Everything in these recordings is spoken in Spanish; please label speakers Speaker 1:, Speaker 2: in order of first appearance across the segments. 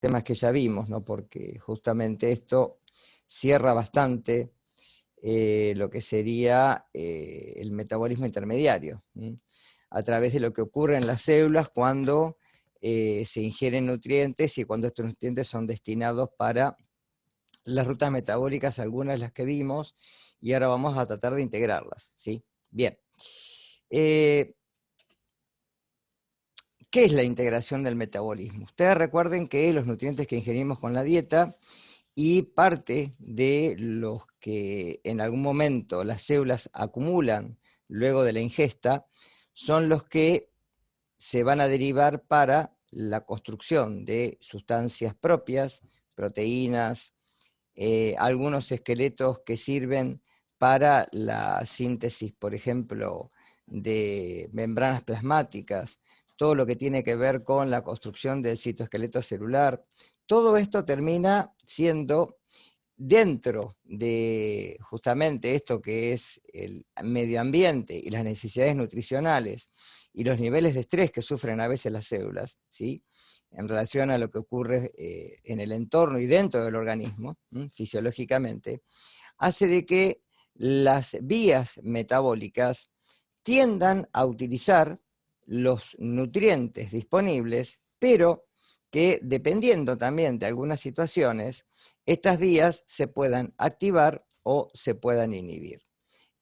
Speaker 1: temas que ya vimos, ¿no? Porque justamente esto cierra bastante lo que sería el metabolismo intermediario, a través de lo que ocurre en las células cuando se ingieren nutrientes y cuando estos nutrientes son destinados para las rutas metabólicas, algunas de las que vimos, y ahora vamos a tratar de integrarlas, ¿sí? Bien. ¿Qué es la integración del metabolismo? Ustedes recuerden que los nutrientes que ingerimos con la dieta y parte de los que en algún momento las células acumulan luego de la ingesta son los que se van a derivar para la construcción de sustancias propias, proteínas, algunos esqueletos que sirven para la síntesis, por ejemplo, de membranas plasmáticas, todo lo que tiene que ver con la construcción del citoesqueleto celular. Todo esto termina siendo dentro de justamente esto que es el medio ambiente y las necesidades nutricionales y los niveles de estrés que sufren a veces las células, ¿sí? En relación a lo que ocurre en el entorno y dentro del organismo, fisiológicamente, hace de que las vías metabólicas tiendan a utilizar los nutrientes disponibles, pero que dependiendo también de algunas situaciones, estas vías se puedan activar o se puedan inhibir.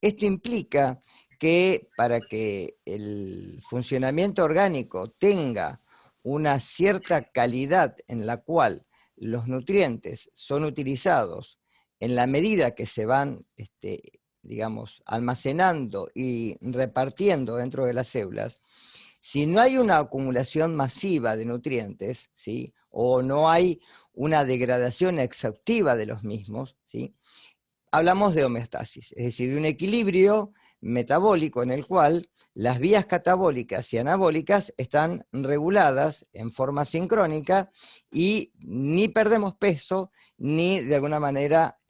Speaker 1: Esto implica que para que el funcionamiento orgánico tenga una cierta calidad en la cual los nutrientes son utilizados en la medida que se van, digamos, almacenando y repartiendo dentro de las células, si no hay una acumulación masiva de nutrientes, ¿sí? O no hay una degradación exhaustiva de los mismos, ¿sí? Hablamos de homeostasis, es decir, de un equilibrio metabólico en el cual las vías catabólicas y anabólicas están reguladas en forma sincrónica y ni perdemos peso, ni de alguna manera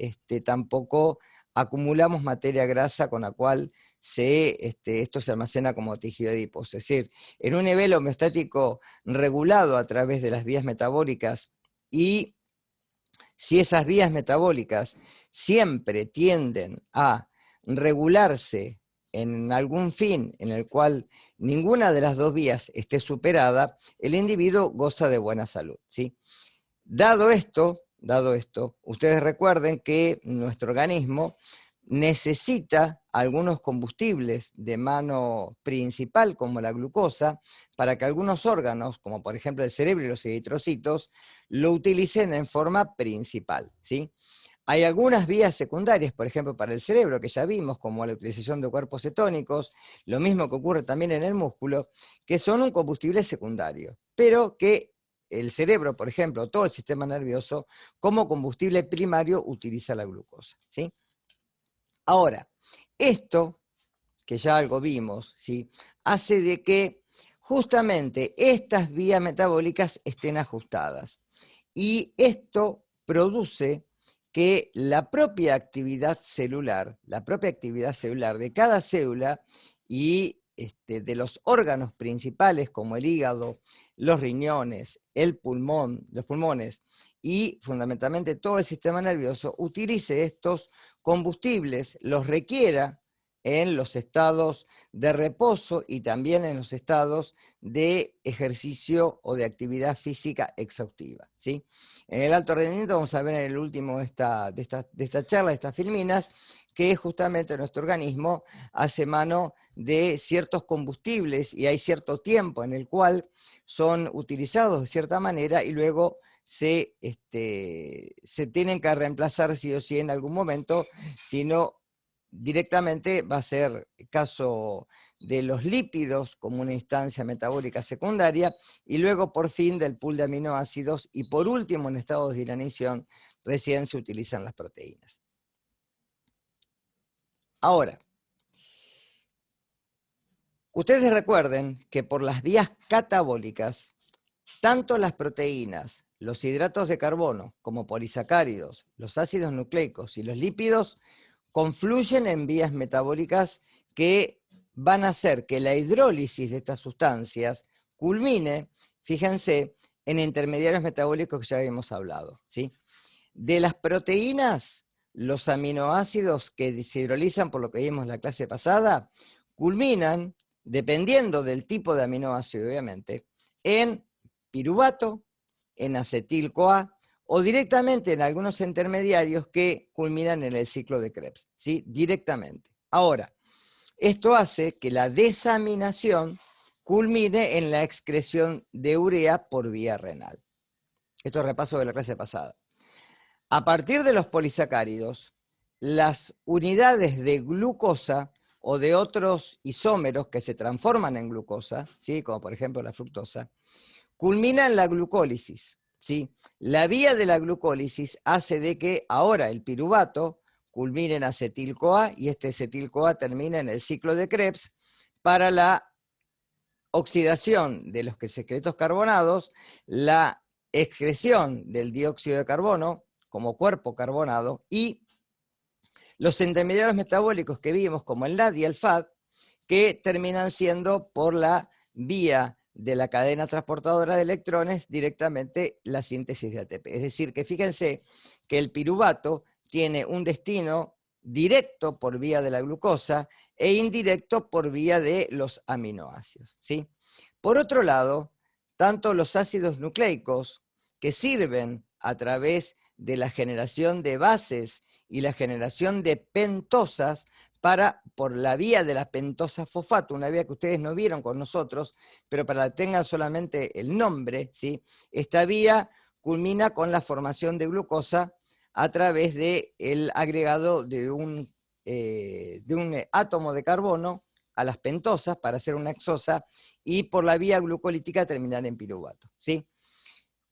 Speaker 1: tampoco acumulamos materia grasa con la cual esto se almacena como tejido adiposo. Es decir, en un nivel homeostático regulado a través de las vías metabólicas y si esas vías metabólicas siempre tienden a regularse en algún fin en el cual ninguna de las dos vías esté superada, el individuo goza de buena salud, ¿sí? Dado esto, ustedes recuerden que nuestro organismo necesita algunos combustibles de mano principal, como la glucosa, para que algunos órganos, como por ejemplo el cerebro y los eritrocitos, lo utilicen en forma principal, ¿sí? Hay algunas vías secundarias, por ejemplo, para el cerebro, que ya vimos, como la utilización de cuerpos cetónicos, lo mismo que ocurre también en el músculo, que son un combustible secundario, pero que el cerebro, por ejemplo, todo el sistema nervioso, como combustible primario utiliza la glucosa, ¿sí? Ahora, esto, que ya algo vimos, ¿sí? Hace de que justamente estas vías metabólicas estén ajustadas. Y esto produce que la propia actividad celular de cada célula y de los órganos principales como el hígado, los riñones, los pulmones y fundamentalmente todo el sistema nervioso utilice estos combustibles, los requiera en los estados de reposo y también en los estados de ejercicio o de actividad física exhaustiva, ¿sí? En el alto rendimiento vamos a ver en el último de esta charla, de estas filminas, que justamente nuestro organismo hace mano de ciertos combustibles y hay cierto tiempo en el cual son utilizados de cierta manera y luego se tienen que reemplazar sí o sí en algún momento, si no directamente va a ser el caso de los lípidos como una instancia metabólica secundaria y luego por fin del pool de aminoácidos y por último en estados de inanición recién se utilizan las proteínas. Ahora, ustedes recuerden que por las vías catabólicas, tanto las proteínas, los hidratos de carbono como polisacáridos, los ácidos nucleicos y los lípidos confluyen en vías metabólicas que van a hacer que la hidrólisis de estas sustancias culmine, fíjense, en intermediarios metabólicos que ya habíamos hablado, ¿sí? De las proteínas, los aminoácidos que se hidrolizan, por lo que vimos en la clase pasada, culminan, dependiendo del tipo de aminoácido, obviamente, en piruvato, en acetil-CoA, o directamente en algunos intermediarios que culminan en el ciclo de Krebs, ¿sí? Directamente. Ahora, esto hace que la desaminación culmine en la excreción de urea por vía renal. Esto es repaso de la clase pasada. A partir de los polisacáridos, las unidades de glucosa o de otros isómeros que se transforman en glucosa, ¿sí? Como por ejemplo la fructosa, culminan la glucólisis, ¿sí? La vía de la glucólisis hace de que ahora el piruvato culmine en acetil-CoA y este acetil-CoA termina en el ciclo de Krebs para la oxidación de los secretos carbonados, la excreción del dióxido de carbono como cuerpo carbonado y los intermediarios metabólicos que vimos como el NAD y el FAD que terminan siendo por la vía de la cadena transportadora de electrones directamente la síntesis de ATP. Es decir, que fíjense que el piruvato tiene un destino directo por vía de la glucosa e indirecto por vía de los aminoácidos, ¿sí? Por otro lado, tanto los ácidos nucleicos que sirven a través de la generación de bases y la generación de pentosas por la vía de la pentosa fosfato, una vía que ustedes no vieron con nosotros, pero para que tengan solamente el nombre, ¿sí? Esta vía culmina con la formación de glucosa a través del agregado de un átomo de carbono a las pentosas para hacer una hexosa y por la vía glucolítica terminar en piruvato, ¿sí?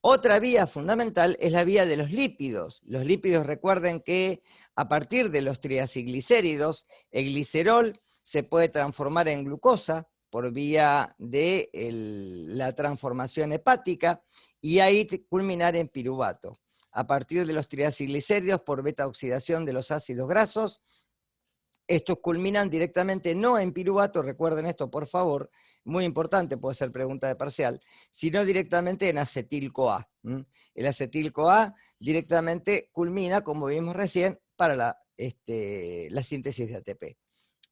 Speaker 1: Otra vía fundamental es la vía de los lípidos. Los lípidos, recuerden que a partir de los triacilglicéridos, el glicerol se puede transformar en glucosa por vía de la transformación hepática y ahí culminar en piruvato. A partir de los triacilglicéridos, por beta oxidación de los ácidos grasos, estos culminan directamente no en piruvato, recuerden esto por favor, muy importante, puede ser pregunta de parcial, sino directamente en acetil-CoA. El acetil-CoA directamente culmina, como vimos recién, para la síntesis de ATP.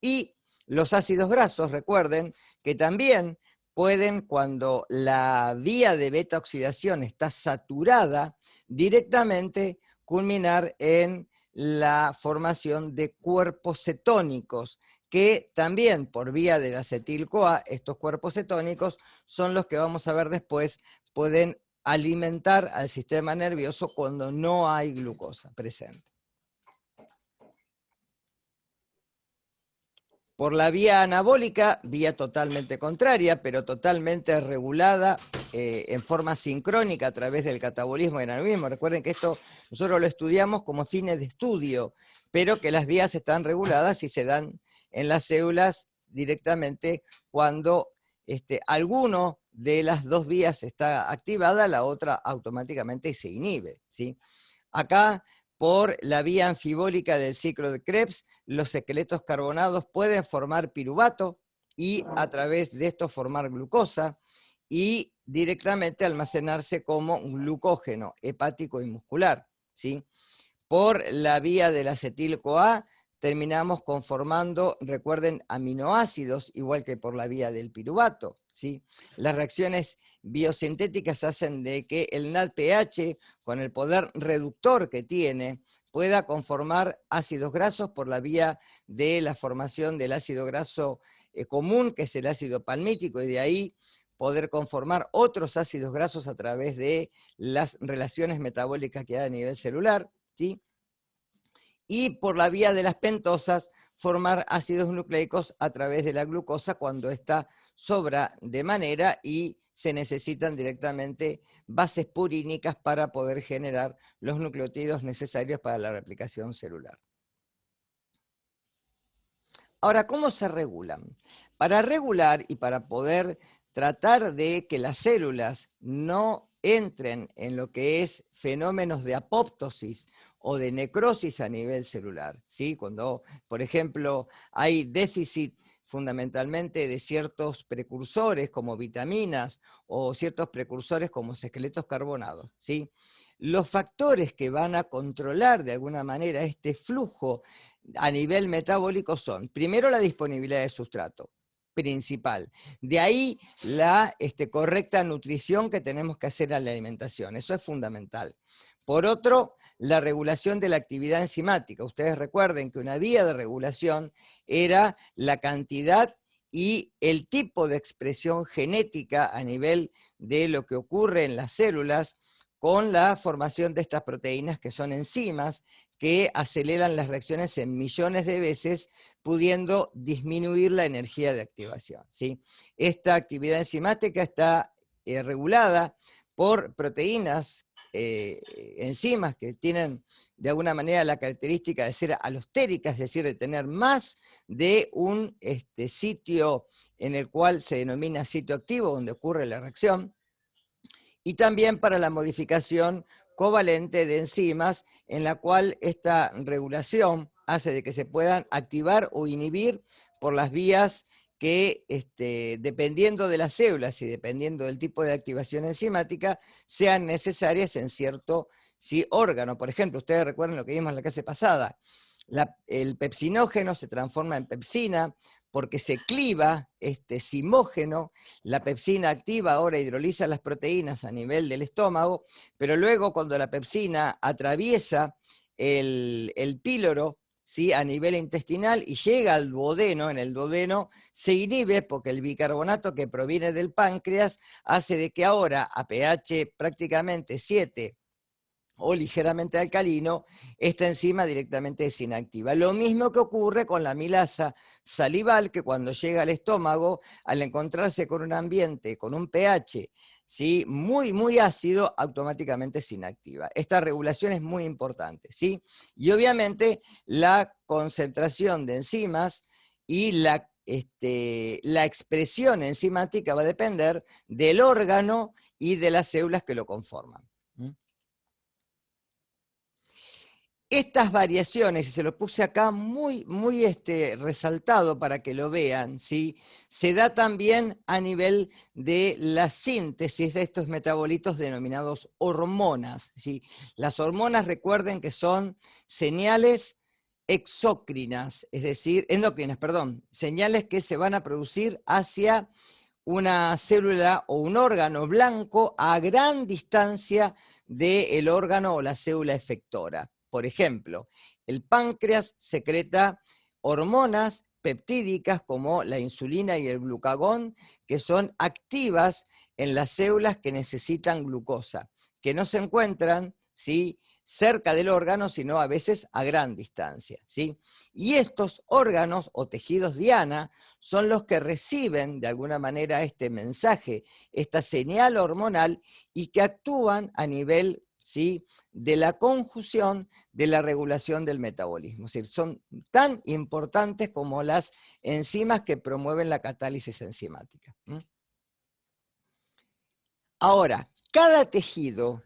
Speaker 1: Y los ácidos grasos, recuerden que también pueden, cuando la vía de beta oxidación está saturada, directamente culminar en la formación de cuerpos cetónicos, que también por vía del acetil-CoA, estos cuerpos cetónicos son los que vamos a ver después, pueden alimentar al sistema nervioso cuando no hay glucosa presente. Por la vía anabólica, vía totalmente contraria, pero totalmente regulada en forma sincrónica a través del catabolismo y anabolismo. Recuerden que esto nosotros lo estudiamos como fines de estudio, pero que las vías están reguladas y se dan en las células directamente cuando alguno de las dos vías está activada, la otra automáticamente se inhibe, ¿sí? Acá, por la vía anfibólica del ciclo de Krebs, los esqueletos carbonados pueden formar piruvato y a través de esto formar glucosa y directamente almacenarse como glucógeno hepático y muscular, ¿sí? Por la vía del acetil-CoA terminamos conformando, recuerden, aminoácidos, igual que por la vía del piruvato, ¿sí? Las reacciones biosintéticas hacen de que el NADPH, con el poder reductor que tiene, pueda conformar ácidos grasos por la vía de la formación del ácido graso común, que es el ácido palmítico, y de ahí poder conformar otros ácidos grasos a través de las relaciones metabólicas que hay a nivel celular, ¿sí? Y por la vía de las pentosas formar ácidos nucleicos a través de la glucosa cuando ésta sobra de manera y se necesitan directamente bases purínicas para poder generar los nucleótidos necesarios para la replicación celular. Ahora, ¿cómo se regulan? Para regular y para poder tratar de que las células no entren en lo que es fenómenos de apoptosis o de necrosis a nivel celular, ¿sí? Cuando, por ejemplo, hay déficit fundamentalmente de ciertos precursores como vitaminas o ciertos precursores como esqueletos carbonados, ¿sí? Los factores que van a controlar de alguna manera este flujo a nivel metabólico son, primero, la disponibilidad de sustrato principal. De ahí la correcta nutrición que tenemos que hacer a la alimentación. Eso es fundamental. Por otro, la regulación de la actividad enzimática. Ustedes recuerden que una vía de regulación era la cantidad y el tipo de expresión genética a nivel de lo que ocurre en las células con la formación de estas proteínas que son enzimas que aceleran las reacciones en millones de veces, pudiendo disminuir la energía de activación, ¿sí? Esta actividad enzimática está regulada por proteínas, enzimas que tienen de alguna manera la característica de ser alostéricas, es decir, de tener más de un sitio en el cual se denomina sitio activo, donde ocurre la reacción, y también para la modificación covalente de enzimas, en la cual esta regulación hace de que se puedan activar o inhibir por las vías que, dependiendo de las células y dependiendo del tipo de activación enzimática, sean necesarias en cierto órgano. Por ejemplo, ustedes recuerdan lo que vimos en la clase pasada, el pepsinógeno se transforma en pepsina, porque se cliva este simógeno, la pepsina activa ahora hidroliza las proteínas a nivel del estómago, pero luego cuando la pepsina atraviesa el píloro, ¿sí?, a nivel intestinal y llega al duodeno, en el duodeno se inhibe porque el bicarbonato que proviene del páncreas hace de que ahora a pH prácticamente 7 o ligeramente alcalino, esta enzima directamente es inactiva. Lo mismo que ocurre con la amilasa salival, que cuando llega al estómago, al encontrarse con un ambiente, con un pH, ¿sí?, muy ácido, automáticamente es inactiva. Esta regulación es muy importante, ¿sí? Y obviamente la concentración de enzimas y la expresión enzimática va a depender del órgano y de las células que lo conforman. Estas variaciones, y se lo puse acá muy resaltado para que lo vean, ¿sí?, se da también a nivel de la síntesis de estos metabolitos denominados hormonas, ¿sí? Las hormonas, recuerden que son señales exócrinas, es decir, endocrinas, perdón, señales que se van a producir hacia una célula o un órgano blanco a gran distancia del órgano o la célula efectora. Por ejemplo, el páncreas secreta hormonas peptídicas como la insulina y el glucagón, que son activas en las células que necesitan glucosa, que no se encuentran, ¿sí?, cerca del órgano, sino a veces a gran distancia, ¿sí? Y estos órganos o tejidos diana son los que reciben de alguna manera este mensaje, esta señal hormonal, y que actúan a nivel, ¿sí?, de la conjunción de la regulación del metabolismo. Es decir, son tan importantes como las enzimas que promueven la catálisis enzimática. Ahora, cada tejido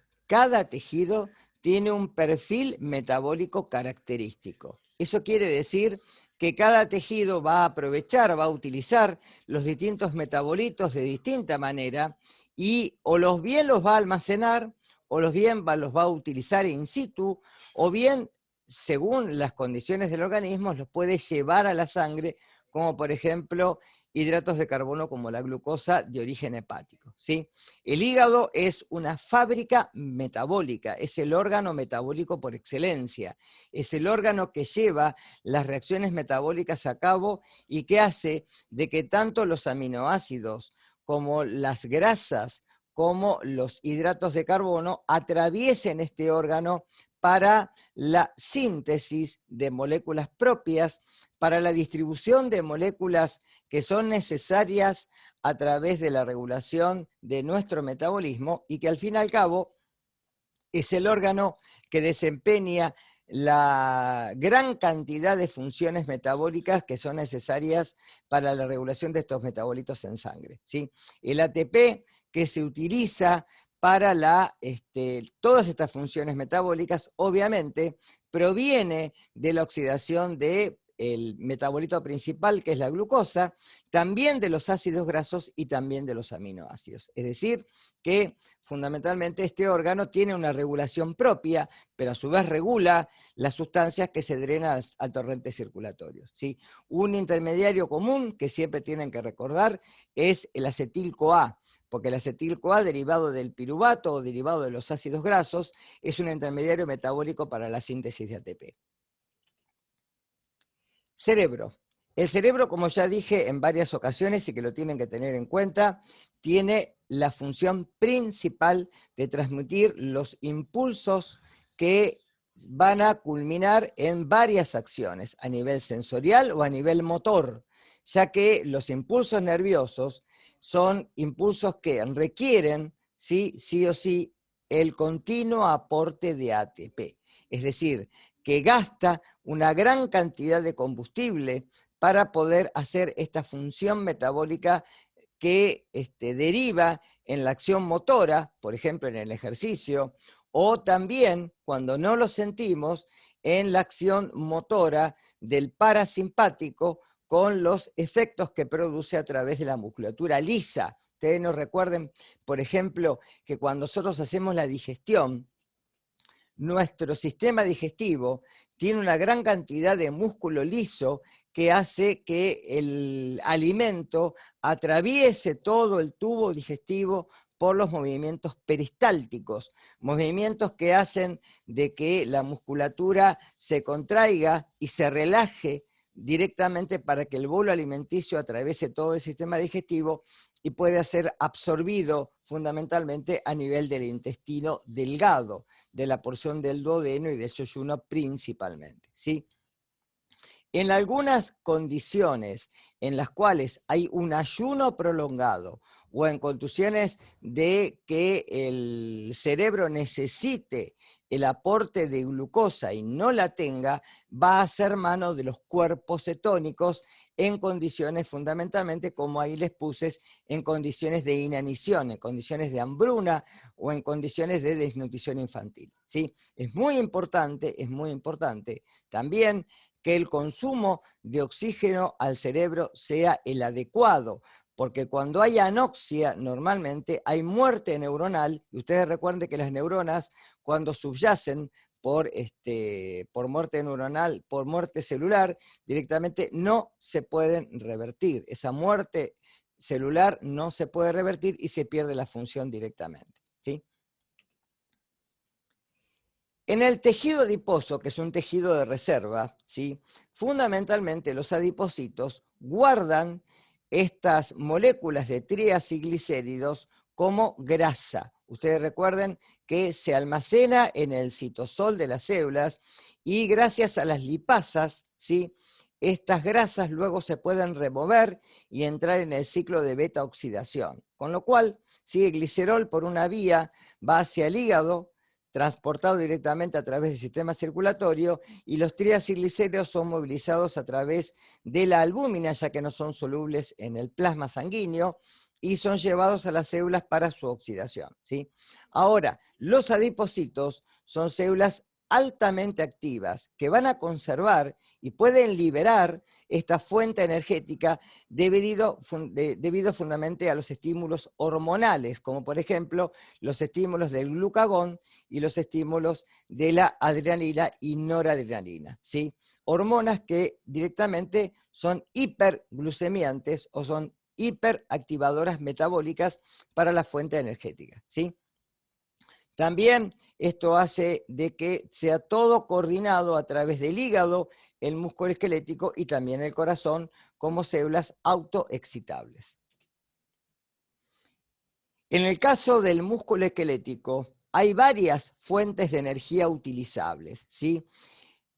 Speaker 1: tiene un perfil metabólico característico. Eso quiere decir que cada tejido va a aprovechar, va a utilizar los distintos metabolitos de distinta manera y o los bien los va a almacenar, o los bien los va a utilizar in situ, o bien, según las condiciones del organismo, los puede llevar a la sangre, como por ejemplo hidratos de carbono como la glucosa de origen hepático, ¿sí? El hígado es una fábrica metabólica, es el órgano metabólico por excelencia, es el órgano que lleva las reacciones metabólicas a cabo y que hace de que tanto los aminoácidos como las grasas como los hidratos de carbono atraviesen este órgano para la síntesis de moléculas propias, para la distribución de moléculas que son necesarias a través de la regulación de nuestro metabolismo y que al fin y al cabo es el órgano que desempeña la gran cantidad de funciones metabólicas que son necesarias para la regulación de estos metabolitos en sangre, ¿sí? El ATP que se utiliza para todas estas funciones metabólicas, obviamente, proviene de la oxidación de el metabolito principal, que es la glucosa, también de los ácidos grasos y también de los aminoácidos. Es decir, que fundamentalmente este órgano tiene una regulación propia, pero a su vez regula las sustancias que se drenan al torrente circulatorio, ¿sí? Un intermediario común que siempre tienen que recordar es el acetil-CoA, porque el acetil-CoA, derivado del piruvato o derivado de los ácidos grasos, es un intermediario metabólico para la síntesis de ATP. Cerebro. El cerebro, como ya dije en varias ocasiones y que lo tienen que tener en cuenta, tiene la función principal de transmitir los impulsos que van a culminar en varias acciones, a nivel sensorial o a nivel motor, ya que los impulsos nerviosos son impulsos que requieren, sí o sí, el continuo aporte de ATP. Es decir, que gasta una gran cantidad de combustible para poder hacer esta función metabólica que deriva en la acción motora, por ejemplo en el ejercicio, o también, cuando no lo sentimos, en la acción motora del parasimpático con los efectos que produce a través de la musculatura lisa. Ustedes nos recuerden, por ejemplo, que cuando nosotros hacemos la digestión, nuestro sistema digestivo tiene una gran cantidad de músculo liso que hace que el alimento atraviese todo el tubo digestivo por los movimientos peristálticos, movimientos que hacen de que la musculatura se contraiga y se relaje directamente para que el bolo alimenticio atraviese todo el sistema digestivo y pueda ser absorbido fundamentalmente a nivel del intestino delgado, de la porción del duodeno y del yeyuno principalmente, ¿sí? En algunas condiciones en las cuales hay un ayuno prolongado o en condiciones de que el cerebro necesite el aporte de glucosa y no la tenga, va a ser mano de los cuerpos cetónicos en condiciones fundamentalmente, como ahí les puse, en condiciones de inanición, en condiciones de hambruna o en condiciones de desnutrición infantil, ¿sí? Es muy importante también que el consumo de oxígeno al cerebro sea el adecuado, porque cuando hay anoxia, normalmente hay muerte neuronal, y ustedes recuerden que las neuronas, cuando subyacen por muerte neuronal, por muerte celular, directamente no se pueden revertir. Esa muerte celular no se puede revertir y se pierde la función directamente, ¿sí? En el tejido adiposo, que es un tejido de reserva, ¿sí? Fundamentalmente los adipocitos guardan estas moléculas de triacilglicéridos como grasa. Ustedes recuerden que se almacena en el citosol de las células y gracias a las lipasas, ¿sí? Estas grasas luego se pueden remover y entrar en el ciclo de beta oxidación. Con lo cual, si el glicerol por una vía va hacia el hígado, transportado directamente a través del sistema circulatorio, y los triacilglicéridos son movilizados a través de la albúmina, ya que no son solubles en el plasma sanguíneo, y son llevados a las células para su oxidación, ¿sí? Ahora, los adipocitos son células altamente activas que van a conservar y pueden liberar esta fuente energética debido fundamentalmente a los estímulos hormonales, como por ejemplo los estímulos del glucagón y los estímulos de la adrenalina y noradrenalina, ¿sí? Hormonas que directamente son hiperglucemiantes o son hiperactivadoras metabólicas para la fuente energética, ¿sí? También esto hace de que sea todo coordinado a través del hígado, el músculo esquelético y también el corazón como células autoexcitables. En el caso del músculo esquelético, hay varias fuentes de energía utilizables, ¿sí?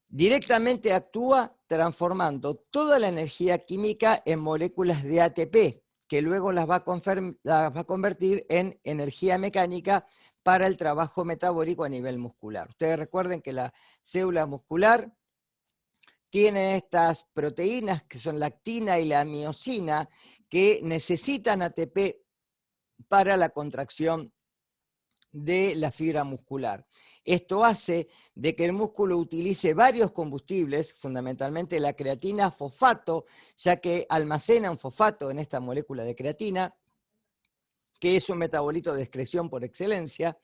Speaker 1: Directamente actúa transformando toda la energía química en moléculas de ATP, que luego las va a convertir en energía mecánica para el trabajo metabólico a nivel muscular. Ustedes recuerden que la célula muscular tiene estas proteínas que son la actina y la miosina que necesitan ATP para la contracción de la fibra muscular. Esto hace de que el músculo utilice varios combustibles, fundamentalmente la creatina fosfato, ya que almacena un fosfato en esta molécula de creatina, que es un metabolito de excreción por excelencia,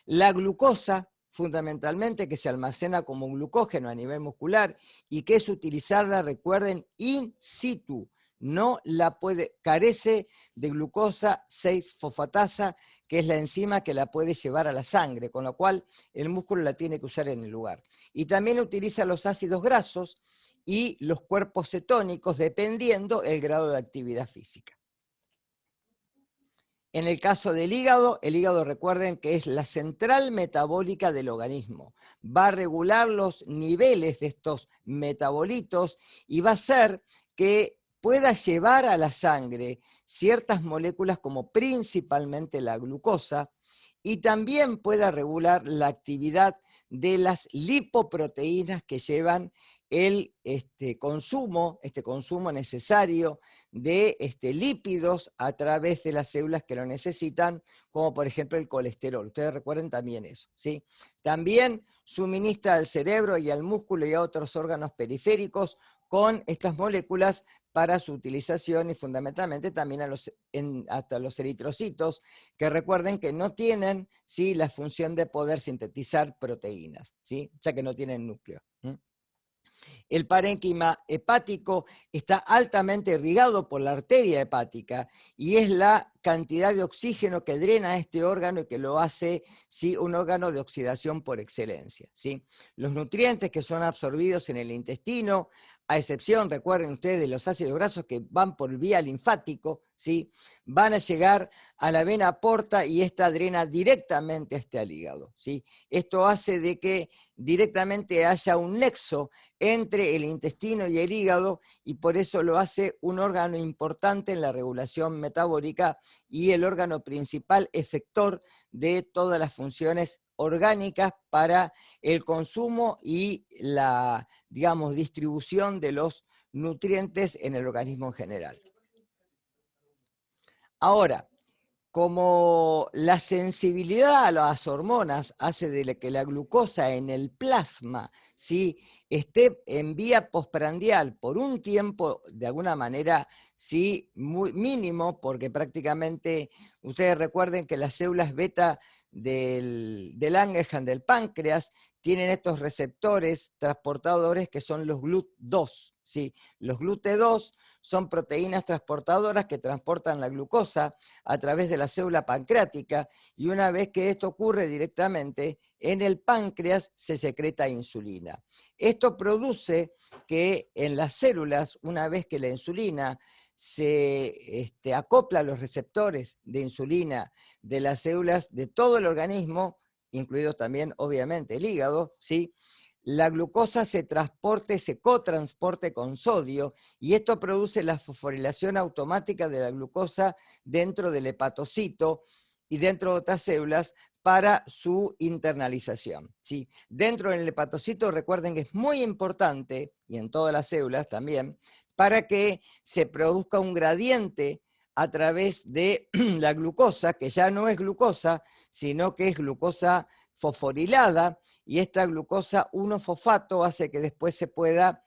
Speaker 1: la glucosa, fundamentalmente, que se almacena como glucógeno a nivel muscular y que es utilizada, recuerden, in situ. No la puede, carece de glucosa 6-fosfatasa, que es la enzima que la puede llevar a la sangre, con lo cual el músculo la tiene que usar en el lugar. Y también utiliza los ácidos grasos y los cuerpos cetónicos, dependiendo el grado de actividad física. En el caso del hígado, el hígado recuerden que es la central metabólica del organismo. Va a regular los niveles de estos metabolitos y va a hacer que pueda llevar a la sangre ciertas moléculas como principalmente la glucosa y también pueda regular la actividad de las lipoproteínas que llevan el consumo necesario de lípidos a través de las células que lo necesitan, como por ejemplo el colesterol. Ustedes recuerden también eso, ¿sí? También suministra al cerebro y al músculo y a otros órganos periféricos con estas moléculas para su utilización y fundamentalmente también hasta los eritrocitos, que recuerden que no tienen, ¿sí?, la función de poder sintetizar proteínas, ¿sí?, ya que no tienen núcleo. El parénquima hepático está altamente irrigado por la arteria hepática y es la cantidad de oxígeno que drena este órgano y que lo hace, ¿sí?, un órgano de oxidación por excelencia, ¿sí? Los nutrientes que son absorbidos en el intestino, a excepción, recuerden ustedes, de los ácidos grasos que van por vía linfático, ¿sí?, van a llegar a la vena porta y esta drena directamente al hígado, ¿sí? Esto hace de que directamente haya un nexo entre el intestino y el hígado y por eso lo hace un órgano importante en la regulación metabólica y el órgano principal efector de todas las funciones orgánicas para el consumo y la, digamos, distribución de los nutrientes en el organismo en general. Ahora, como la sensibilidad a las hormonas hace de que la glucosa en el plasma, ¿sí?, esté en vía postprandial por un tiempo, de alguna manera, sí, muy mínimo, porque prácticamente, ustedes recuerden que las células beta del Langerhans, del páncreas, tienen estos receptores transportadores que son los GLUT2, ¿sí? Los GLUT2 son proteínas transportadoras que transportan la glucosa a través de la célula pancreática y una vez que esto ocurre directamente, en el páncreas se secreta insulina. Esto produce que en las células, una vez que la insulina se acopla a los receptores de insulina de las células de todo el organismo, incluido también obviamente el hígado, ¿sí?, la glucosa se cotransporte con sodio y esto produce la fosforilación automática de la glucosa dentro del hepatocito y dentro de otras células para su internalización, ¿sí? Dentro del hepatocito recuerden que es muy importante, y en todas las células también, para que se produzca un gradiente a través de la glucosa, que ya no es glucosa, sino que es glucosa fosforilada, y esta glucosa 1-fosfato hace que después se pueda,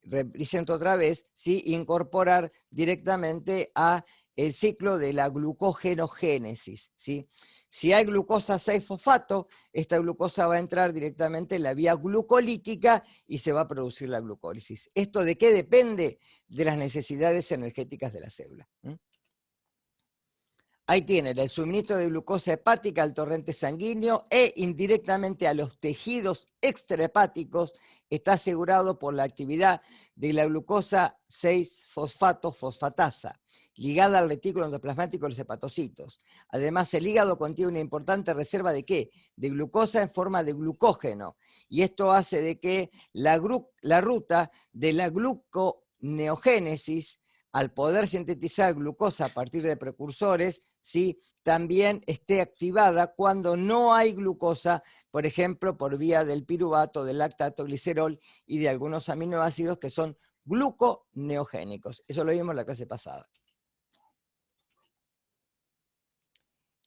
Speaker 1: represento otra vez, ¿sí?, incorporar directamente a el ciclo de la glucogenogénesis, ¿sí? Si hay glucosa 6-fosfato, esta glucosa va a entrar directamente en la vía glucolítica y se va a producir la glucólisis. ¿Esto de qué depende? De las necesidades energéticas de la célula. Ahí tienen el suministro de glucosa hepática al torrente sanguíneo e indirectamente a los tejidos extrahepáticos está asegurado por la actividad de la glucosa 6-fosfato-fosfatasa, ligada al retículo endoplasmático de los hepatocitos. Además, el hígado contiene una importante reserva ¿de qué? De glucosa en forma de glucógeno. Y esto hace de que la ruta de la gluconeogénesis, al poder sintetizar glucosa a partir de precursores, ¿sí?, también esté activada cuando no hay glucosa, por ejemplo, por vía del piruvato, del lactato, glicerol y de algunos aminoácidos que son gluconeogénicos. Eso lo vimos en la clase pasada.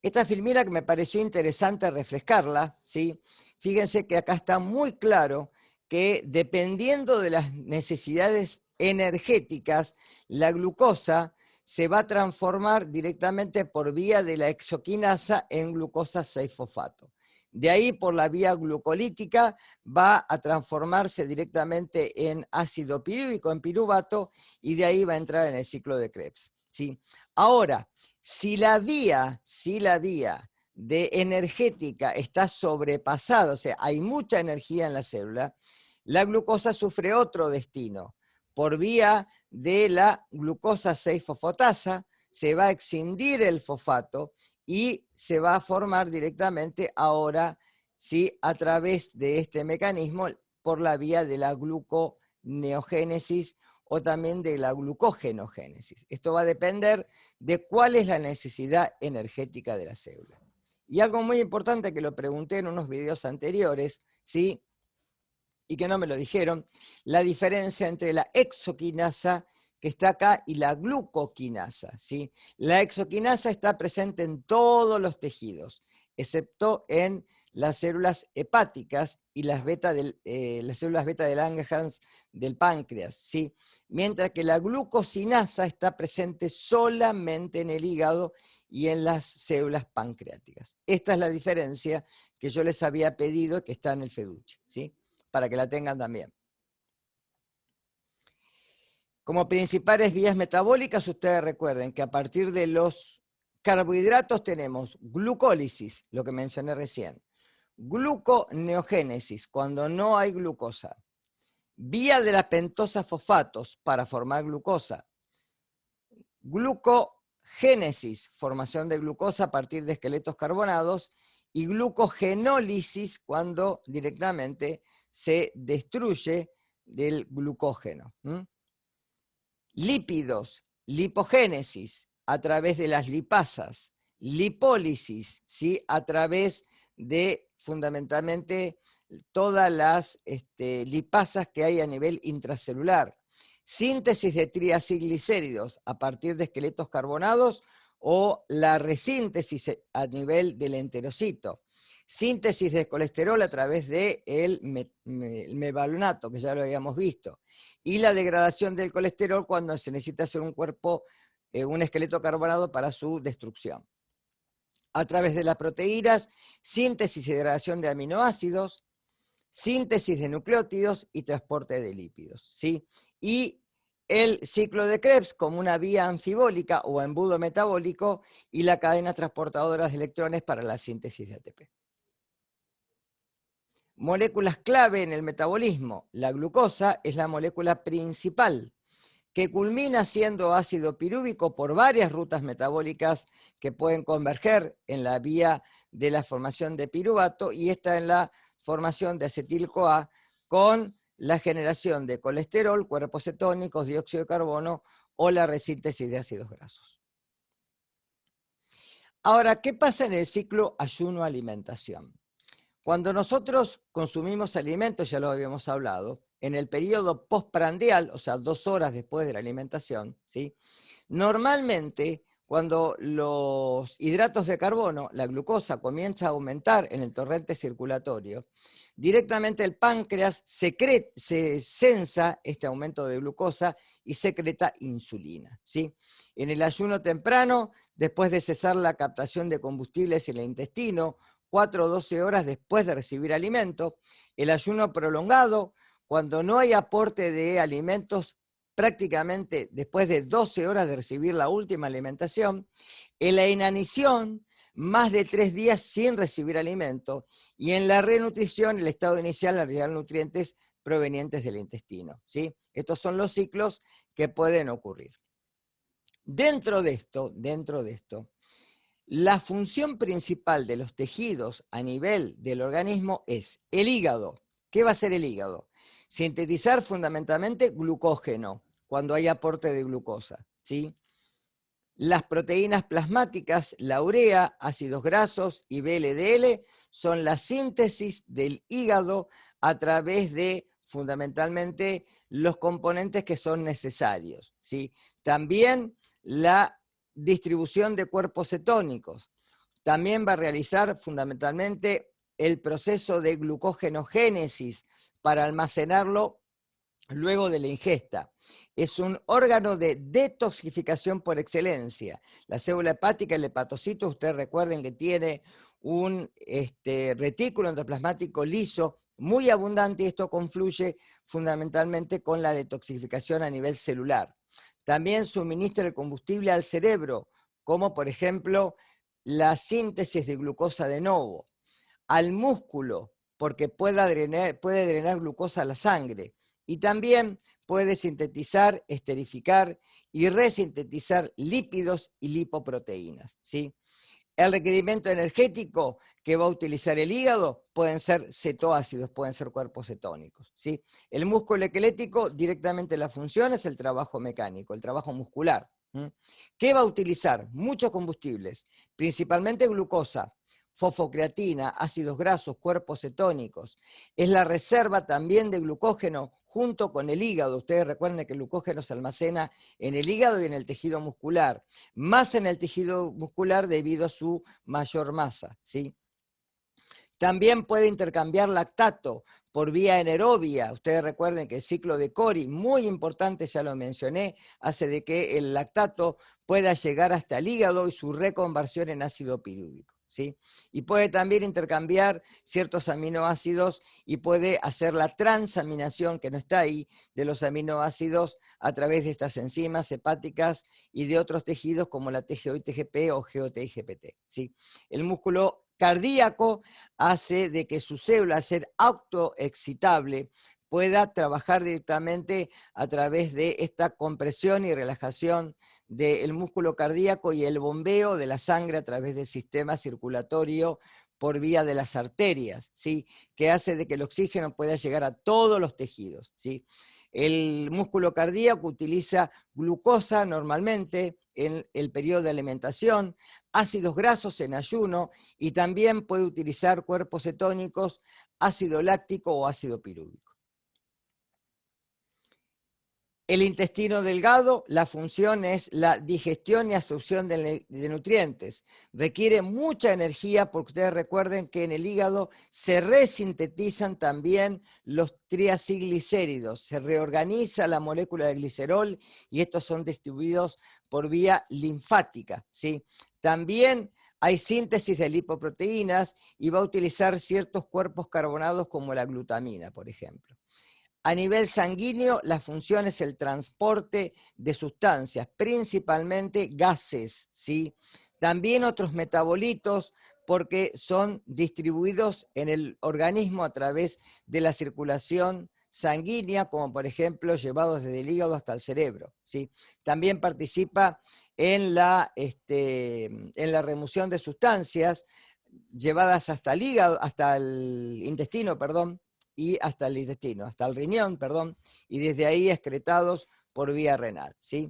Speaker 1: Esta filmina que me pareció interesante refrescarla, ¿sí? Fíjense que acá está muy claro que dependiendo de las necesidades energéticas, la glucosa se va a transformar directamente por vía de la exoquinasa en glucosa 6-fosfato. De ahí, por la vía glucolítica, va a transformarse directamente en ácido pirúvico, en piruvato, y de ahí va a entrar en el ciclo de Krebs, ¿sí? Ahora, si la vía de energética está sobrepasada, o sea, hay mucha energía en la célula, la glucosa sufre otro destino. Por vía de la glucosa 6-fosfatasa se va a escindir el fosfato y se va a formar directamente ahora, ¿sí?, a través de este mecanismo por la vía de la gluconeogénesis o también de la glucógenogénesis. Esto va a depender de cuál es la necesidad energética de la célula. Y algo muy importante que lo pregunté en unos videos anteriores, ¿sí?, y que no me lo dijeron, la diferencia entre la exoquinasa que está acá y la glucoquinasa, ¿sí? La exoquinasa está presente en todos los tejidos, excepto en las células hepáticas y las células beta de Langerhans del páncreas, ¿sí? Mientras que la glucosinasa está presente solamente en el hígado y en las células pancreáticas. Esta es la diferencia que yo les había pedido que está en el Feduce, ¿sí?, para que la tengan también. Como principales vías metabólicas, ustedes recuerden que a partir de los carbohidratos tenemos glucólisis, lo que mencioné recién, gluconeogénesis, cuando no hay glucosa, vía de la pentosa fosfatos para formar glucosa, glucogénesis, formación de glucosa a partir de esqueletos carbonados, y glucogenólisis, cuando directamente se destruye del glucógeno. Lípidos, lipogénesis, a través de las lipasas, lipólisis, ¿sí?, a través de fundamentalmente todas las lipasas que hay a nivel intracelular, síntesis de triacilglicéridos a partir de esqueletos carbonados o la resíntesis a nivel del enterocito, síntesis de colesterol a través del mevalonato, que ya lo habíamos visto, y la degradación del colesterol cuando se necesita hacer un cuerpo, un esqueleto carbonado para su destrucción. A través de las proteínas, síntesis y degradación de aminoácidos, síntesis de nucleótidos y transporte de lípidos, ¿sí? Y el ciclo de Krebs como una vía anfibólica o embudo metabólico y la cadena transportadora de electrones para la síntesis de ATP. Moléculas clave en el metabolismo. La glucosa es la molécula principal, que culmina siendo ácido pirúvico por varias rutas metabólicas que pueden converger en la vía de la formación de piruvato y esta en la formación de acetil-CoA con la generación de colesterol, cuerpos cetónicos, dióxido de carbono o la resíntesis de ácidos grasos. Ahora, ¿qué pasa en el ciclo ayuno-alimentación? Cuando nosotros consumimos alimentos, ya lo habíamos hablado, en el periodo postprandial, o sea, 2 horas después de la alimentación, ¿sí?, normalmente cuando los hidratos de carbono, la glucosa, comienza a aumentar en el torrente circulatorio, directamente el páncreas sensa este aumento de glucosa y secreta insulina, ¿sí? En el ayuno temprano, después de cesar la captación de combustibles en el intestino, 4 o 12 horas después de recibir alimento, el ayuno prolongado, cuando no hay aporte de alimentos prácticamente después de 12 horas de recibir la última alimentación, en la inanición, más de 3 días sin recibir alimento, y en la renutrición, el estado inicial, la regar nutrientes provenientes del intestino, ¿sí? Estos son los ciclos que pueden ocurrir. Dentro de esto, la función principal de los tejidos a nivel del organismo es el hígado. ¿Qué va a hacer el hígado? Sintetizar fundamentalmente glucógeno, cuando hay aporte de glucosa, ¿sí? Las proteínas plasmáticas, la urea, ácidos grasos y VLDL son la síntesis del hígado a través de fundamentalmente los componentes que son necesarios, ¿sí? También la distribución de cuerpos cetónicos. También va a realizar fundamentalmente el proceso de glucógenogénesis para almacenarlo luego de la ingesta. Es un órgano de detoxificación por excelencia. La célula hepática, el hepatocito, ustedes recuerden que tiene un retículo endoplasmático liso muy abundante, y esto confluye fundamentalmente con la detoxificación a nivel celular. También suministra el combustible al cerebro, como por ejemplo la síntesis de glucosa de novo, al músculo, porque puede drenar glucosa a la sangre, y también puede sintetizar, esterificar y resintetizar lípidos y lipoproteínas, ¿sí? El requerimiento energético que va a utilizar el hígado pueden ser cetoácidos, pueden ser cuerpos cetónicos, ¿sí? El músculo esquelético, directamente la función es el trabajo mecánico, el trabajo muscular. ¿Qué va a utilizar? Muchos combustibles, principalmente glucosa, fosfocreatina, ácidos grasos, cuerpos cetónicos. Es la reserva también de glucógeno junto con el hígado. Ustedes recuerden que el glucógeno se almacena en el hígado y en el tejido muscular, más en el tejido muscular debido a su mayor masa, ¿sí? También puede intercambiar lactato por vía anaerobia. Ustedes recuerden que el ciclo de Cori, muy importante, ya lo mencioné, hace de que el lactato pueda llegar hasta el hígado y su reconversión en ácido pirúvico, ¿sí? Y puede también intercambiar ciertos aminoácidos y puede hacer la transaminación, que no está ahí, de los aminoácidos a través de estas enzimas hepáticas y de otros tejidos como la TGO-ITGP o GOT-IGPT, ¿sí? El músculo cardíaco hace de que su célula, al ser autoexcitable, pueda trabajar directamente a través de esta compresión y relajación del músculo cardíaco y el bombeo de la sangre a través del sistema circulatorio por vía de las arterias, ¿sí? Que hace de que el oxígeno pueda llegar a todos los tejidos, ¿sí? El músculo cardíaco utiliza glucosa normalmente en el periodo de alimentación, ácidos grasos en ayuno, y también puede utilizar cuerpos cetónicos, ácido láctico o ácido pirúvico. El intestino delgado, la función es la digestión y absorción de nutrientes. Requiere mucha energía porque ustedes recuerden que en el hígado se resintetizan también los triacilglicéridos, se reorganiza la molécula de glicerol y estos son distribuidos por vía linfática, ¿sí? También hay síntesis de lipoproteínas y va a utilizar ciertos cuerpos carbonados como la glutamina, por ejemplo. A nivel sanguíneo, la función es el transporte de sustancias, principalmente gases, ¿sí? También otros metabolitos, porque son distribuidos en el organismo a través de la circulación sanguínea, como por ejemplo llevados desde el hígado hasta el cerebro, ¿sí? También participa en la remoción de sustancias llevadas hasta el hígado, hasta el intestino, perdón, y hasta el intestino, hasta el riñón, perdón, y desde ahí excretados por vía renal, ¿sí?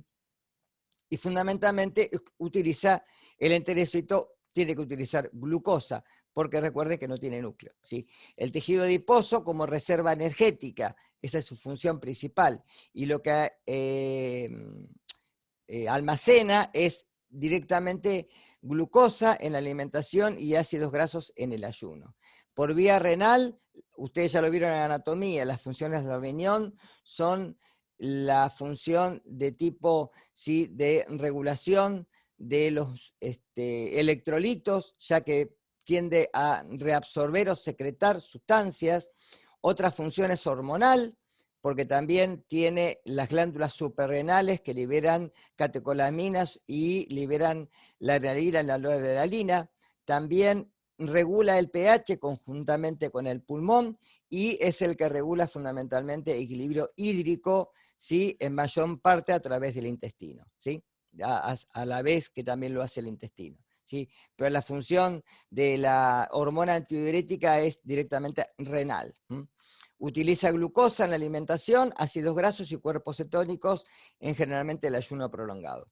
Speaker 1: Y fundamentalmente utiliza el enterocito, tiene que utilizar glucosa, porque recuerden que no tiene núcleo, ¿sí? El tejido adiposo como reserva energética, esa es su función principal, y lo que almacena es directamente glucosa en la alimentación y ácidos grasos en el ayuno. Por vía renal, ustedes ya lo vieron en anatomía, las funciones del riñón son la función de tipo, ¿sí?, de regulación de los electrolitos, ya que tiende a reabsorber o secretar sustancias. Otra función es hormonal, porque también tiene las glándulas suprarrenales que liberan catecolaminas y liberan la adrenalina y la noradrenalina. También regula el pH conjuntamente con el pulmón y es el que regula fundamentalmente el equilibrio hídrico, ¿sí?, en mayor parte a través del intestino, ¿sí?, a la vez que también lo hace el intestino, ¿sí? Pero la función de la hormona antidiurética es directamente renal. Utiliza glucosa en la alimentación, ácidos grasos y cuerpos cetónicos en generalmente el ayuno prolongado.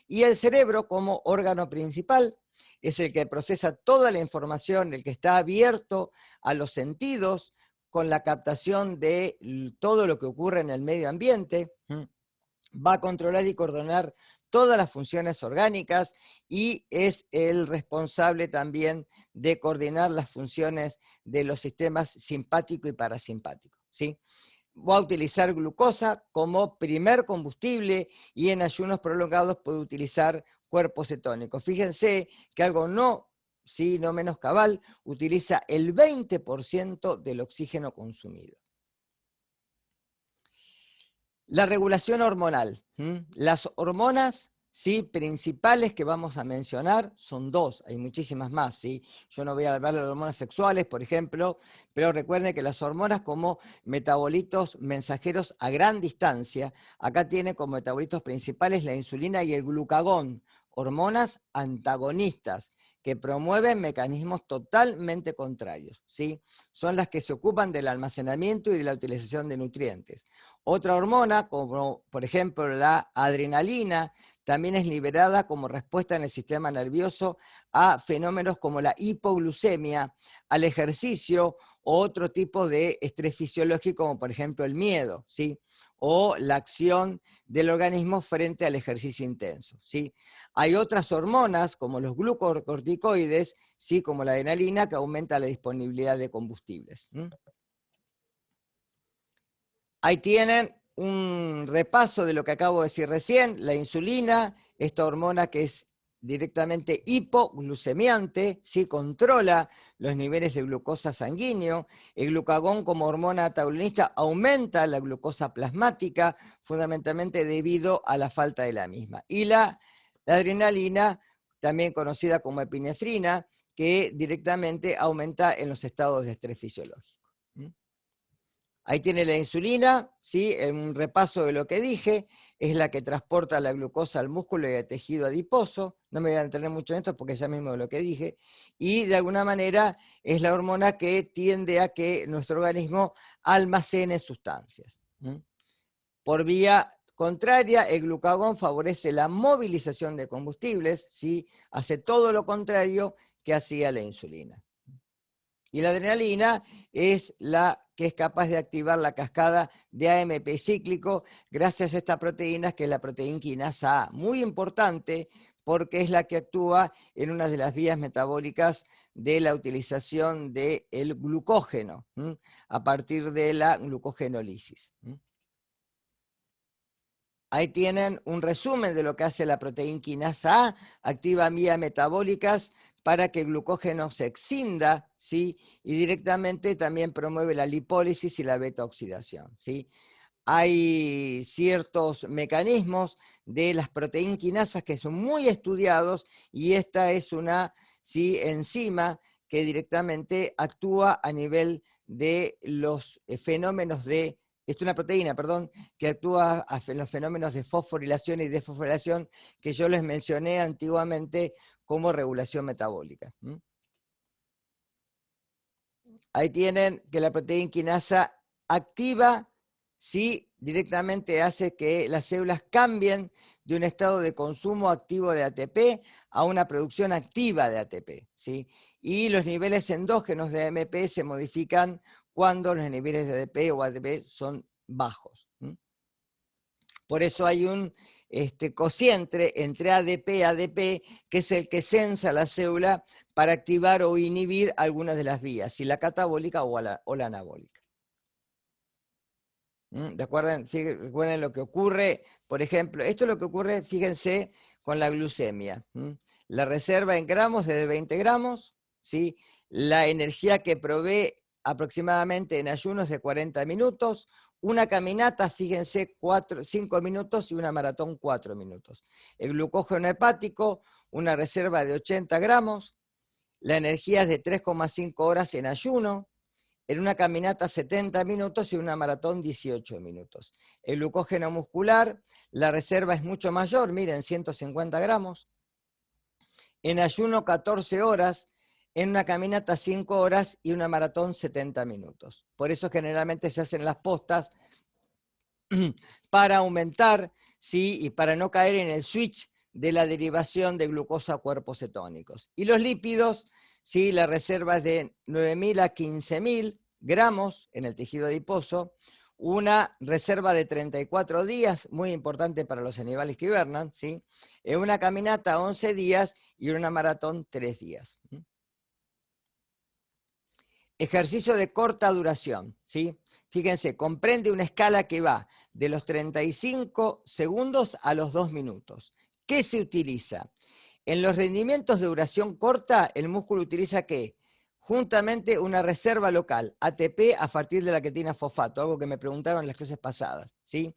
Speaker 1: Y el cerebro, como órgano principal, es el que procesa toda la información, el que está abierto a los sentidos con la captación de todo lo que ocurre en el medio ambiente. Va a controlar y coordinar todas las funciones orgánicas y es el responsable también de coordinar las funciones de los sistemas simpático y parasimpático, ¿sí? Va a utilizar glucosa como primer combustible y en ayunos prolongados puede utilizar cuerpos cetónicos. Fíjense que algo no menos cabal, utiliza el 20% del oxígeno consumido. La regulación hormonal. Las hormonas, ¿sí?, principales que vamos a mencionar son dos, hay muchísimas más, ¿sí? Yo no voy a hablar de las hormonas sexuales, por ejemplo, pero recuerden que las hormonas como metabolitos mensajeros a gran distancia, acá tiene como metabolitos principales la insulina y el glucagón, hormonas antagonistas que promueven mecanismos totalmente contrarios, ¿sí? Son las que se ocupan del almacenamiento y de la utilización de nutrientes. Otra hormona, como por ejemplo la adrenalina, también es liberada como respuesta en el sistema nervioso a fenómenos como la hipoglucemia, al ejercicio o otro tipo de estrés fisiológico, como por ejemplo el miedo, ¿sí?, o la acción del organismo frente al ejercicio intenso, ¿sí? Hay otras hormonas, como los glucocorticoides, ¿sí?, como la adrenalina, que aumenta la disponibilidad de combustibles. Ahí tienen un repaso de lo que acabo de decir recién, la insulina, esta hormona que es directamente hipoglucemiante, ¿sí?, controla los niveles de glucosa sanguíneo. El glucagón como hormona antagonista aumenta la glucosa plasmática, fundamentalmente debido a la falta de la misma. Y la adrenalina, también conocida como epinefrina, que directamente aumenta en los estados de estrés fisiológico. Ahí tiene la insulina, ¿sí?, en un repaso de lo que dije, es la que transporta la glucosa al músculo y al tejido adiposo, no me voy a detener mucho en esto porque ya mismo lo que dije, y de alguna manera es la hormona que tiende a que nuestro organismo almacene sustancias. Por vía contraria, el glucagón favorece la movilización de combustibles, ¿sí?, hace todo lo contrario que hacía la insulina. Y la adrenalina es la que es capaz de activar la cascada de AMP cíclico gracias a estas proteínas, que es la proteína quinasa A, muy importante porque es la que actúa en una de las vías metabólicas de la utilización del glucógeno, a partir de la glucogenólisis. Ahí tienen un resumen de lo que hace la proteína quinasa A, activa vías metabólicas para que el glucógeno se excinda, ¿sí?, y directamente también promueve la lipólisis y la beta-oxidación, ¿sí? Hay ciertos mecanismos de las proteínas quinasas que son muy estudiados y esta es una, ¿sí?, enzima que directamente actúa a nivel de los fenómenos de, es una proteína, perdón, que actúa en los fenómenos de fosforilación y desfosforilación que yo les mencioné antiguamente como regulación metabólica. Ahí tienen que la proteína quinasa activa, ¿sí?, directamente hace que las células cambien de un estado de consumo activo de ATP a una producción activa de ATP, ¿sí? Y los niveles endógenos de AMP se modifican cuando los niveles de ADP o ATP son bajos. Por eso hay un cociente entre ADP y ADP, que es el que sensa la célula para activar o inhibir algunas de las vías, si la catabólica o la anabólica. ¿De acuerdo? Recuerden lo que ocurre, por ejemplo, esto es lo que ocurre, fíjense, con la glucemia. La reserva en gramos es de 20 gramos, ¿sí? La energía que provee aproximadamente en ayunos de 40 minutos, una caminata, fíjense, 5 minutos y una maratón 4 minutos. El glucógeno hepático, una reserva de 80 gramos, la energía es de 3,5 horas en ayuno, en una caminata 70 minutos y una maratón 18 minutos. El glucógeno muscular, la reserva es mucho mayor, miren, 150 gramos. En ayuno 14 horas, en una caminata 5 horas y una maratón 70 minutos. Por eso generalmente se hacen las postas para aumentar, ¿sí?, y para no caer en el switch de la derivación de glucosa a cuerpos cetónicos. Y los lípidos, ¿sí?, la reserva es de 9.000 a 15.000 gramos en el tejido adiposo, una reserva de 34 días, muy importante para los animales que hibernan, ¿sí? Una caminata 11 días y una maratón 3 días. Ejercicio de corta duración, ¿sí? Fíjense, comprende una escala que va de los 35 segundos a los 2 minutos. ¿Qué se utiliza? En los rendimientos de duración corta, el músculo utiliza ¿qué? Juntamente una reserva local, ATP, a partir de la que tiene fosfato, algo que me preguntaron en las clases pasadas, ¿sí?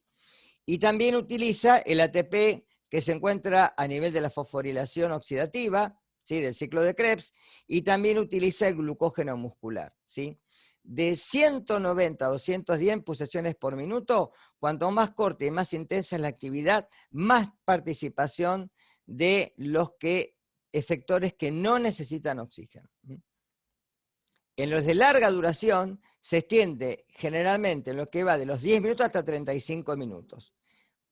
Speaker 1: Y también utiliza el ATP que se encuentra a nivel de la fosforilación oxidativa, ¿sí? Del ciclo de Krebs, y también utiliza el glucógeno muscular, ¿sí? De 190 a 210 pulsaciones por minuto, cuanto más corta y más intensa es la actividad, más participación de los efectores que no necesitan oxígeno. En los de larga duración se extiende generalmente en lo que va de los 10 minutos hasta 35 minutos,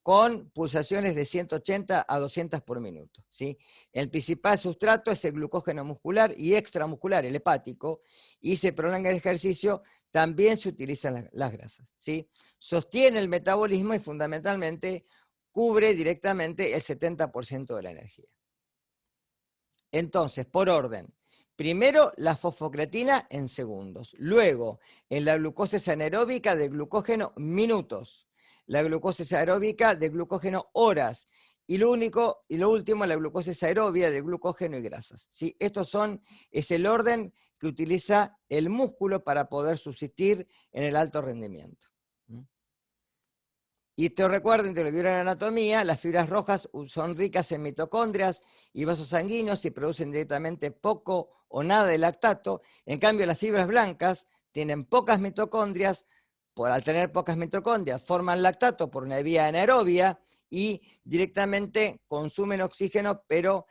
Speaker 1: con pulsaciones de 180 a 200 por minuto, ¿sí? El principal sustrato es el glucógeno muscular y extramuscular, el hepático, y se prolonga el ejercicio, también se utilizan las grasas, ¿sí? Sostiene el metabolismo y fundamentalmente cubre directamente el 70% de la energía. Entonces, por orden, primero la fosfocreatina en segundos, luego en la glucosis anaeróbica de glucógeno minutos, la glucosis aeróbica de glucógeno horas, y lo último, la glucosis aerobia de glucógeno y grasas, ¿sí? Es el orden que utiliza el músculo para poder subsistir en el alto rendimiento. Y te recuerden, de lo que vieron en anatomía, las fibras rojas son ricas en mitocondrias y vasos sanguíneos y producen directamente poco o nada de lactato. En cambio, las fibras blancas tienen pocas mitocondrias, al tener pocas mitocondrias forman lactato por una vía anaerobia y directamente consumen oxígeno, pero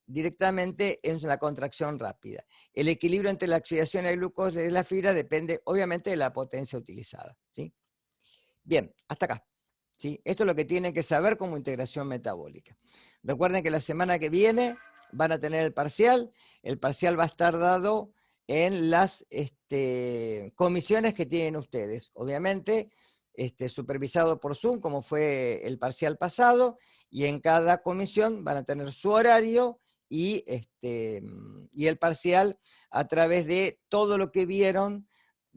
Speaker 1: directamente en la contracción rápida. El equilibrio entre la oxidación y el glucosa de la fibra depende obviamente de la potencia utilizada, ¿sí? Bien, hasta acá, ¿sí? Esto es lo que tienen que saber como integración metabólica. Recuerden que la semana que viene van a tener el parcial va a estar dado en las comisiones que tienen ustedes, obviamente supervisado por Zoom, como fue el parcial pasado, y en cada comisión van a tener su horario y el parcial a través de todo lo que vieron,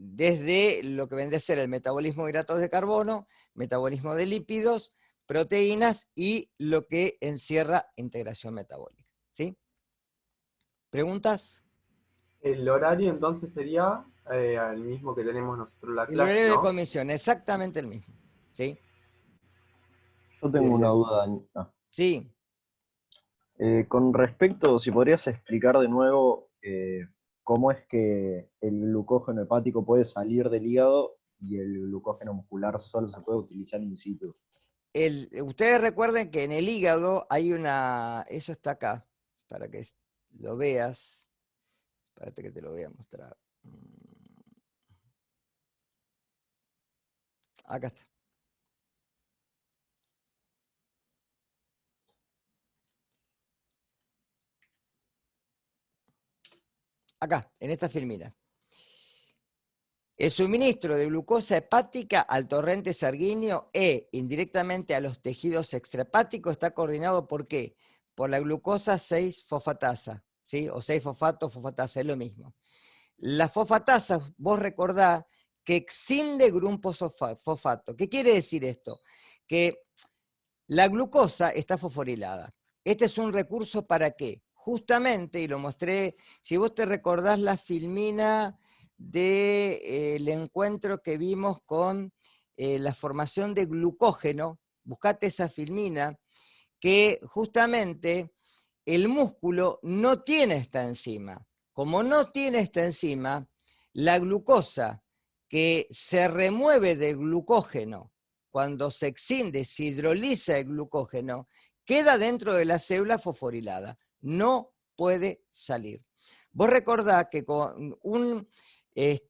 Speaker 1: desde lo que vendría a ser el metabolismo de hidratos de carbono, metabolismo de lípidos, proteínas y lo que encierra integración metabólica, ¿sí? ¿Preguntas?
Speaker 2: El horario entonces sería el mismo que tenemos nosotros la
Speaker 1: El
Speaker 2: clase,
Speaker 1: horario de
Speaker 2: ¿no?
Speaker 1: comisión, exactamente el mismo, ¿sí?
Speaker 3: Yo tengo una
Speaker 2: Bien.
Speaker 3: duda.
Speaker 1: Sí,
Speaker 3: Con respecto, si podrías explicar de nuevo cómo es que el glucógeno hepático puede salir del hígado y el glucógeno muscular solo se puede utilizar in situ.
Speaker 1: ustedes recuerden que en el hígado hay eso está acá, para que lo veas, espérate que te lo voy a mostrar. Acá está. Acá, en esta filmina. El suministro de glucosa hepática al torrente sanguíneo e indirectamente a los tejidos extrahepáticos está coordinado ¿por qué? Por la glucosa 6-fosfatasa, ¿sí? O 6-fosfato-fosfatasa, es lo mismo. La fosfatasa, vos recordá que exinde grupos fosfato. ¿Qué quiere decir esto? Que la glucosa está fosforilada. Este es un recurso ¿para qué? Justamente, y lo mostré, si vos te recordás la filmina del encuentro que vimos con la formación de glucógeno, buscate esa filmina, que justamente el músculo no tiene esta enzima. Como no tiene esta enzima, la glucosa que se remueve del glucógeno cuando se exinde, se hidroliza el glucógeno, queda dentro de la célula fosforilada, no puede salir. Vos recordá que con un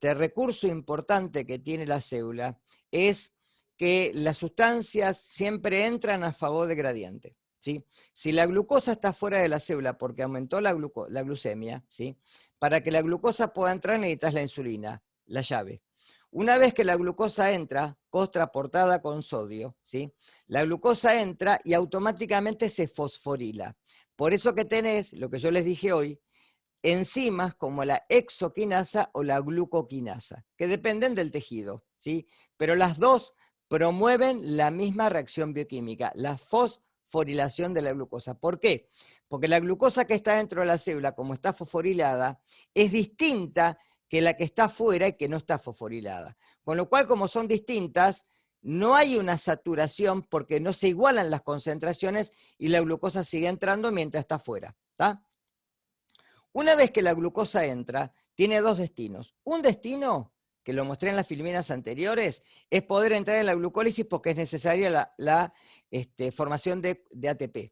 Speaker 1: recurso importante que tiene la célula es que las sustancias siempre entran a favor del gradiente, ¿sí? Si la glucosa está fuera de la célula porque aumentó la glucemia, ¿sí? Para que la glucosa pueda entrar necesitas la insulina, la llave. Una vez que la glucosa entra, contraportada con sodio, ¿sí? La glucosa entra y automáticamente se fosforila. Por eso que tenés, lo que yo les dije hoy, enzimas como la hexoquinasa o la glucoquinasa, que dependen del tejido, ¿sí? Pero las dos promueven la misma reacción bioquímica, la fosforilación de la glucosa. ¿Por qué? Porque la glucosa que está dentro de la célula, como está fosforilada, es distinta que la que está fuera y que no está fosforilada. Con lo cual, como son distintas, no hay una saturación porque no se igualan las concentraciones y la glucosa sigue entrando mientras está fuera, ¿está? Una vez que la glucosa entra, tiene dos destinos. Un destino, que lo mostré en las filminas anteriores, es poder entrar en la glucólisis porque es necesaria la formación de ATP.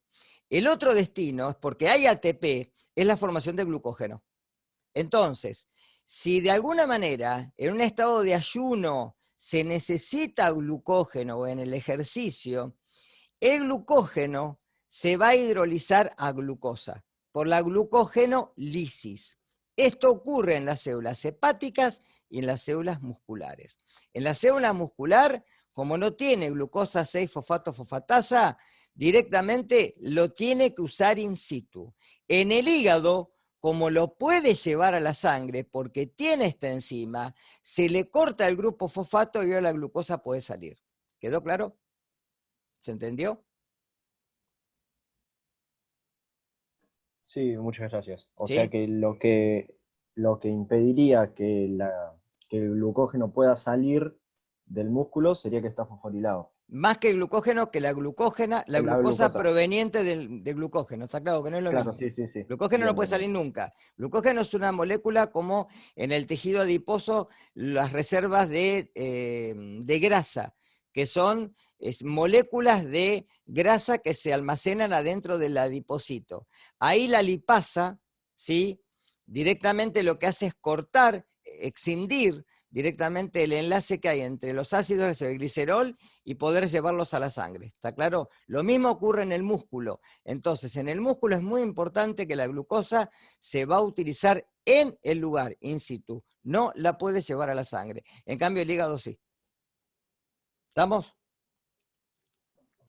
Speaker 1: El otro destino, es porque hay ATP, es la formación de glucógeno. Entonces, si de alguna manera, en un estado de ayuno, se necesita glucógeno o en el ejercicio, el glucógeno se va a hidrolizar a glucosa por la glucógenolisis. Esto ocurre en las células hepáticas y en las células musculares. En la célula muscular, como no tiene glucosa 6-fosfato-fosfatasa, directamente lo tiene que usar in situ. En el hígado, como lo puede llevar a la sangre porque tiene esta enzima, se le corta el grupo fosfato y ahora la glucosa puede salir. ¿Quedó claro? ¿Se entendió?
Speaker 3: Sí, muchas gracias. O sea
Speaker 1: ¿Sí?
Speaker 3: que lo que impediría que el glucógeno pueda salir del músculo sería que está fosforilado.
Speaker 1: Más que el glucógeno, que la
Speaker 3: La
Speaker 1: glucosa
Speaker 3: glucosa.
Speaker 1: proveniente del glucógeno, está claro que no es lo
Speaker 3: Claro,
Speaker 1: mismo.
Speaker 3: sí, sí, sí.
Speaker 1: Glucógeno no
Speaker 3: Bien,
Speaker 1: puede
Speaker 3: bien,
Speaker 1: salir
Speaker 3: bien.
Speaker 1: nunca. Glucógeno es una molécula como en el tejido adiposo las reservas de grasa, que son moléculas de grasa que se almacenan adentro del adipocito. Ahí la lipasa, ¿sí? Directamente lo que hace es cortar, excindir directamente el enlace que hay entre los ácidos del glicerol y poder llevarlos a la sangre. ¿Está claro? Lo mismo ocurre en el músculo. Entonces, en el músculo es muy importante que la glucosa se va a utilizar en el lugar, in situ. No la puede llevar a la sangre. En cambio, el hígado sí. ¿Estamos?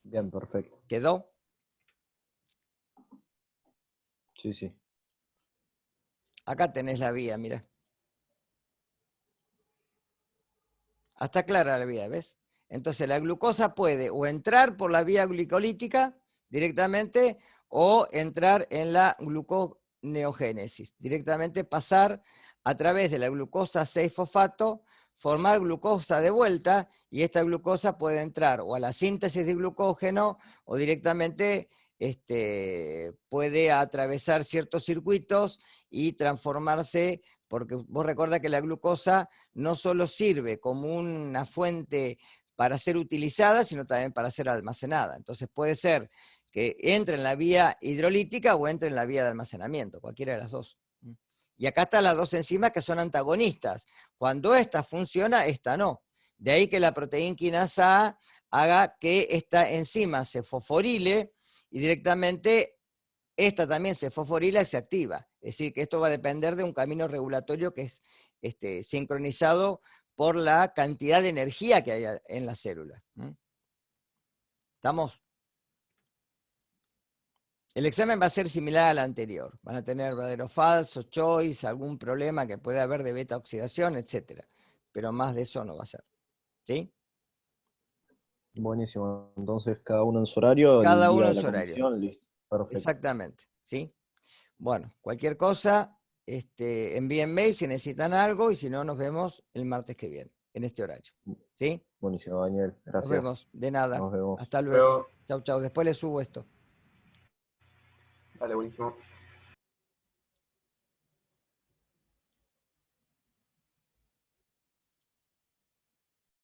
Speaker 3: Bien, perfecto.
Speaker 1: ¿Quedó?
Speaker 3: Sí, sí.
Speaker 1: Acá tenés la vía, mira. Está clara la vía, ¿ves? Entonces la glucosa puede o entrar por la vía glicolítica directamente o entrar en la gluconeogénesis. Directamente pasar a través de la glucosa 6-fosfato, formar glucosa de vuelta y esta glucosa puede entrar o a la síntesis de glucógeno o directamente puede atravesar ciertos circuitos y transformarse, porque vos recordás que la glucosa no solo sirve como una fuente para ser utilizada, sino también para ser almacenada. Entonces puede ser que entre en la vía hidrolítica o entre en la vía de almacenamiento, cualquiera de las dos. Y acá están las dos enzimas que son antagonistas. Cuando esta funciona, esta no. De ahí que la proteína quinasa A haga que esta enzima se fosforile y directamente esta también se fosforila y se activa. Es decir, que esto va a depender de un camino regulatorio que es sincronizado por la cantidad de energía que hay en la célula. ¿Estamos? El examen va a ser similar al anterior. Van a tener verdadero falso, choice, algún problema que pueda haber de beta oxidación, etc. Pero más de eso no va a ser. ¿Sí?
Speaker 3: Buenísimo. Entonces, cada uno en su horario, el
Speaker 1: Cada
Speaker 3: día
Speaker 1: uno
Speaker 3: de
Speaker 1: en
Speaker 3: la
Speaker 1: su horario.
Speaker 3: comisión, listo. Perfecto.
Speaker 1: Exactamente. ¿Sí? Bueno, cualquier cosa, envíen mail si necesitan algo y si no, nos vemos el martes que viene, en este horario. ¿Sí?
Speaker 3: Buenísimo, Daniel.
Speaker 1: Nos
Speaker 3: Gracias.
Speaker 1: vemos. De nada.
Speaker 3: Nos vemos.
Speaker 1: Hasta luego.
Speaker 2: Pero,
Speaker 1: Chau, chau. Después les subo esto.
Speaker 2: dale, buenísimo.